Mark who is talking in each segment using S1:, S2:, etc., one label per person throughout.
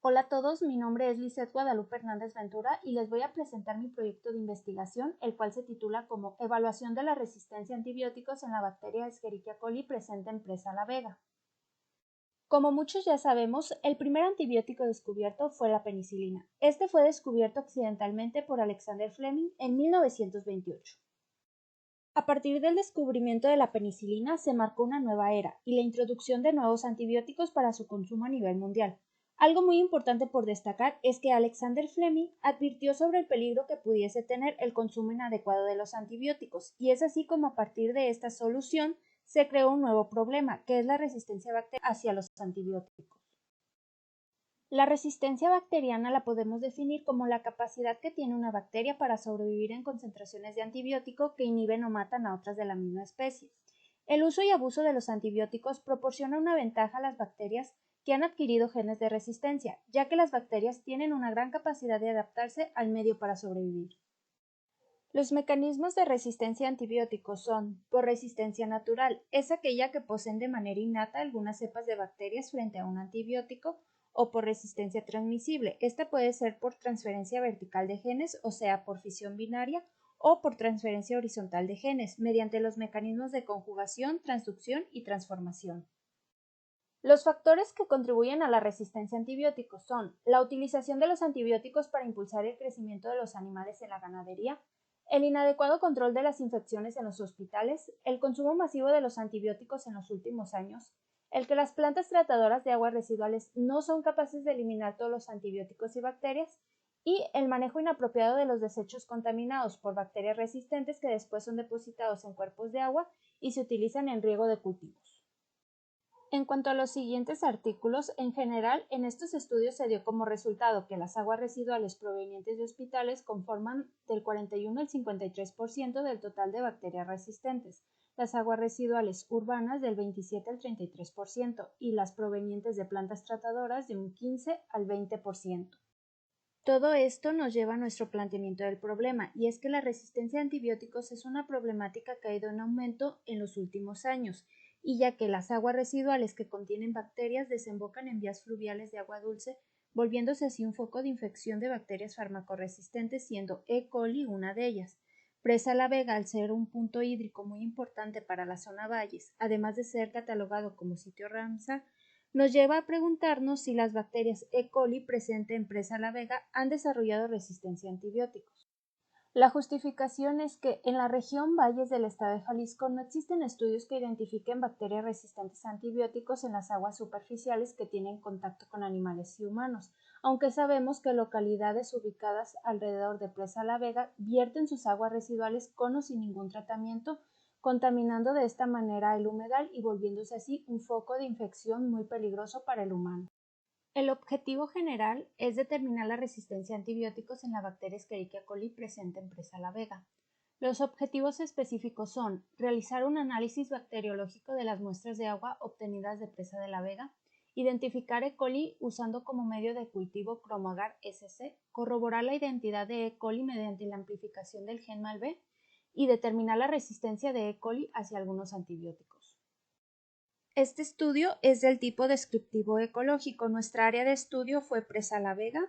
S1: Hola a todos, mi nombre es Lisette Guadalupe Hernández Ventura y les voy a presentar mi proyecto de investigación, el cual se titula como Evaluación de la resistencia a antibióticos en la bacteria Escherichia coli presente en presa la Vega. Como muchos ya sabemos, el primer antibiótico descubierto fue la penicilina. Este fue descubierto accidentalmente por Alexander Fleming en 1928. A partir del descubrimiento de la penicilina se marcó una nueva era y la introducción de nuevos antibióticos para su consumo a nivel mundial. Algo muy importante por destacar es que Alexander Fleming advirtió sobre el peligro que pudiese tener el consumo inadecuado de los antibióticos, y es así como a partir de esta solución se creó un nuevo problema, que es la resistencia bacteriana hacia los antibióticos. La resistencia bacteriana la podemos definir como la capacidad que tiene una bacteria para sobrevivir en concentraciones de antibiótico que inhiben o matan a otras de la misma especie. El uso y abuso de los antibióticos proporciona una ventaja a las bacterias que han adquirido genes de resistencia, ya que las bacterias tienen una gran capacidad de adaptarse al medio para sobrevivir. Los mecanismos de resistencia a antibióticos son, por resistencia natural, es aquella que poseen de manera innata algunas cepas de bacterias frente a un antibiótico, o por resistencia transmisible. Esta puede ser por transferencia vertical de genes, o sea, por fisión binaria, o por transferencia horizontal de genes, mediante los mecanismos de conjugación, transducción y transformación. Los factores que contribuyen a la resistencia a antibióticos son la utilización de los antibióticos para impulsar el crecimiento de los animales en la ganadería, el inadecuado control de las infecciones en los hospitales, el consumo masivo de los antibióticos en los últimos años, el que las plantas tratadoras de aguas residuales no son capaces de eliminar todos los antibióticos y bacterias, y el manejo inapropiado de los desechos contaminados por bacterias resistentes que después son depositados en cuerpos de agua y se utilizan en riego de cultivos. En cuanto a los siguientes artículos, en general, en estos estudios se dio como resultado que las aguas residuales provenientes de hospitales conforman del 41 al 53% del total de bacterias resistentes, las aguas residuales urbanas del 27 al 33% y las provenientes de plantas tratadoras de un 15 al 20%. Todo esto nos lleva a nuestro planteamiento del problema, y es que la resistencia a antibióticos es una problemática que ha ido en aumento en los últimos años, y ya que las aguas residuales que contienen bacterias desembocan en vías fluviales de agua dulce, volviéndose así un foco de infección de bacterias farmacoresistentes, siendo E. coli una de ellas. Presa la Vega, al ser un punto hídrico muy importante para la zona valles, además de ser catalogado como sitio Ramsar, nos lleva a preguntarnos si las bacterias E. coli presentes en Presa la Vega han desarrollado resistencia a antibióticos. La justificación es que en la región valles del estado de Jalisco no existen estudios que identifiquen bacterias resistentes a antibióticos en las aguas superficiales que tienen contacto con animales y humanos, aunque sabemos que localidades ubicadas alrededor de Presa la Vega vierten sus aguas residuales con o sin ningún tratamiento, contaminando de esta manera el humedal y volviéndose así un foco de infección muy peligroso para el humano. El objetivo general es determinar la resistencia a antibióticos en la bacteria Escherichia coli presente en Presa la Vega. Los objetivos específicos son realizar un análisis bacteriológico de las muestras de agua obtenidas de Presa de la Vega, identificar E. coli usando como medio de cultivo Chromagar SC, corroborar la identidad de E. coli mediante la amplificación del gen MALB y determinar la resistencia de E. coli hacia algunos antibióticos. Este estudio es del tipo descriptivo ecológico. Nuestra área de estudio fue Presa la Vega.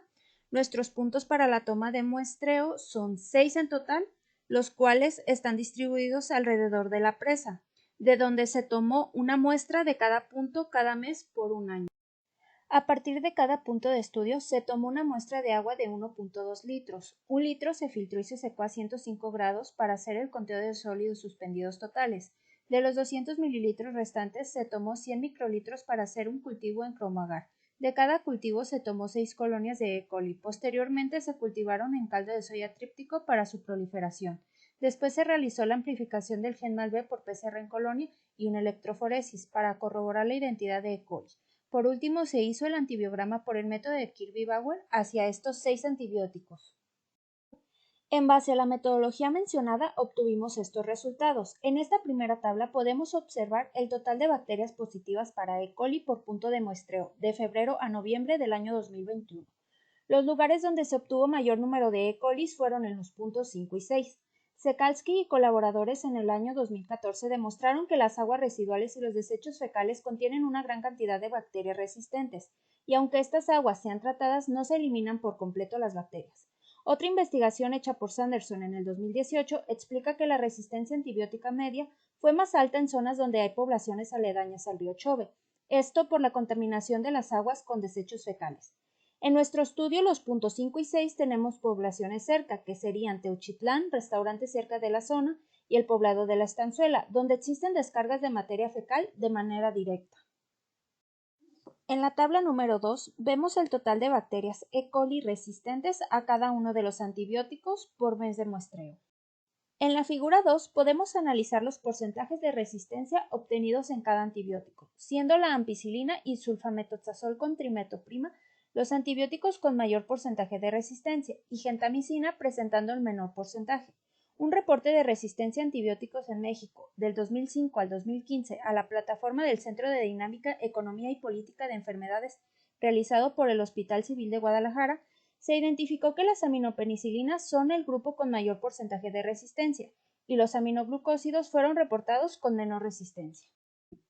S1: Nuestros puntos para la toma de muestreo son 6 en total, los cuales están distribuidos alrededor de la presa, de donde se tomó una muestra de cada punto cada mes por un año. A partir de cada punto de estudio se tomó una muestra de agua de 1.2 litros. Un litro se filtró y se secó a 105 grados para hacer el conteo de sólidos suspendidos totales. De los 200 mililitros restantes se tomó 100 microlitros para hacer un cultivo en Chromagar. De cada cultivo se tomó 6 colonias de E. coli. Posteriormente se cultivaron en caldo de soya tríptico para su proliferación. Después se realizó la amplificación del gen MALB por PCR en colonia y una electroforesis para corroborar la identidad de E. coli. Por último, se hizo el antibiograma por el método de Kirby-Bauer hacia estos 6 antibióticos. En base a la metodología mencionada, obtuvimos estos resultados. En esta primera tabla podemos observar el total de bacterias positivas para E. coli por punto de muestreo, de febrero a noviembre del año 2021. Los lugares donde se obtuvo mayor número de E. coli fueron en los puntos 5 y 6. Sekalski y colaboradores en el año 2014 demostraron que las aguas residuales y los desechos fecales contienen una gran cantidad de bacterias resistentes. y aunque estas aguas sean tratadas, no se eliminan por completo las bacterias. Otra investigación hecha por Sanderson en el 2018 explica que la resistencia antibiótica media fue más alta en zonas donde hay poblaciones aledañas al río Chobe, esto por la contaminación de las aguas con desechos fecales. En nuestro estudio, los puntos 5 y 6 tenemos poblaciones cerca, que serían Teuchitlán, restaurantes cerca de la zona, y el poblado de La Estanzuela, donde existen descargas de materia fecal de manera directa. En la tabla número 2 vemos el total de bacterias E. coli resistentes a cada uno de los antibióticos por mes de muestreo. En la figura 2 podemos analizar los porcentajes de resistencia obtenidos en cada antibiótico, siendo la ampicilina y sulfamethoxazol con trimetoprima los antibióticos con mayor porcentaje de resistencia y gentamicina presentando el menor porcentaje. Un reporte de resistencia a antibióticos en México del 2005 al 2015 a la plataforma del Centro de Dinámica, Economía y Política de Enfermedades realizado por el Hospital Civil de Guadalajara, se identificó que las aminopenicilinas son el grupo con mayor porcentaje de resistencia y los aminoglucósidos fueron reportados con menor resistencia.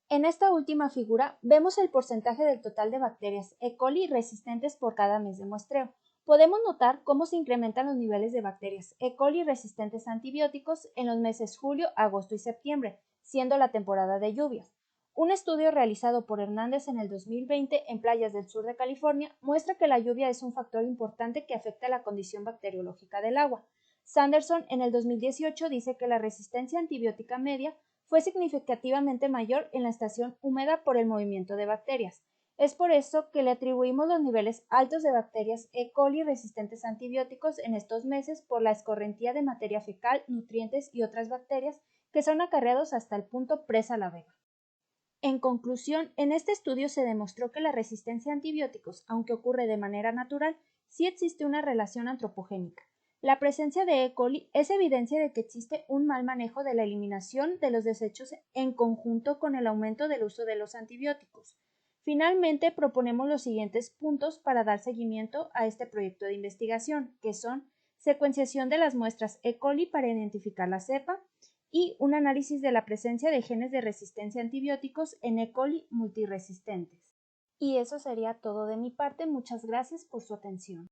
S1: En esta última figura vemos el porcentaje del total de bacterias E. coli resistentes por cada mes de muestreo. Podemos notar cómo se incrementan los niveles de bacterias E. coli resistentes a antibióticos en los meses julio, agosto y septiembre, siendo la temporada de lluvias. Un estudio realizado por Hernández en el 2020 en playas del sur de California muestra que la lluvia es un factor importante que afecta la condición bacteriológica del agua. Sanderson en el 2018 dice que la resistencia antibiótica media fue significativamente mayor en la estación húmeda por el movimiento de bacterias. Es por eso que le atribuimos los niveles altos de bacterias E. coli resistentes a antibióticos en estos meses por la escorrentía de materia fecal, nutrientes y otras bacterias que son acarreados hasta el punto Presa La Vega. En conclusión, en este estudio se demostró que la resistencia a antibióticos, aunque ocurre de manera natural, sí existe una relación antropogénica. La presencia de E. coli es evidencia de que existe un mal manejo de la eliminación de los desechos en conjunto con el aumento del uso de los antibióticos. Finalmente, proponemos los siguientes puntos para dar seguimiento a este proyecto de investigación, que son secuenciación de las muestras E. coli para identificar la cepa y un análisis de la presencia de genes de resistencia a antibióticos en E. coli multiresistentes. Y eso sería todo de mi parte. Muchas gracias por su atención.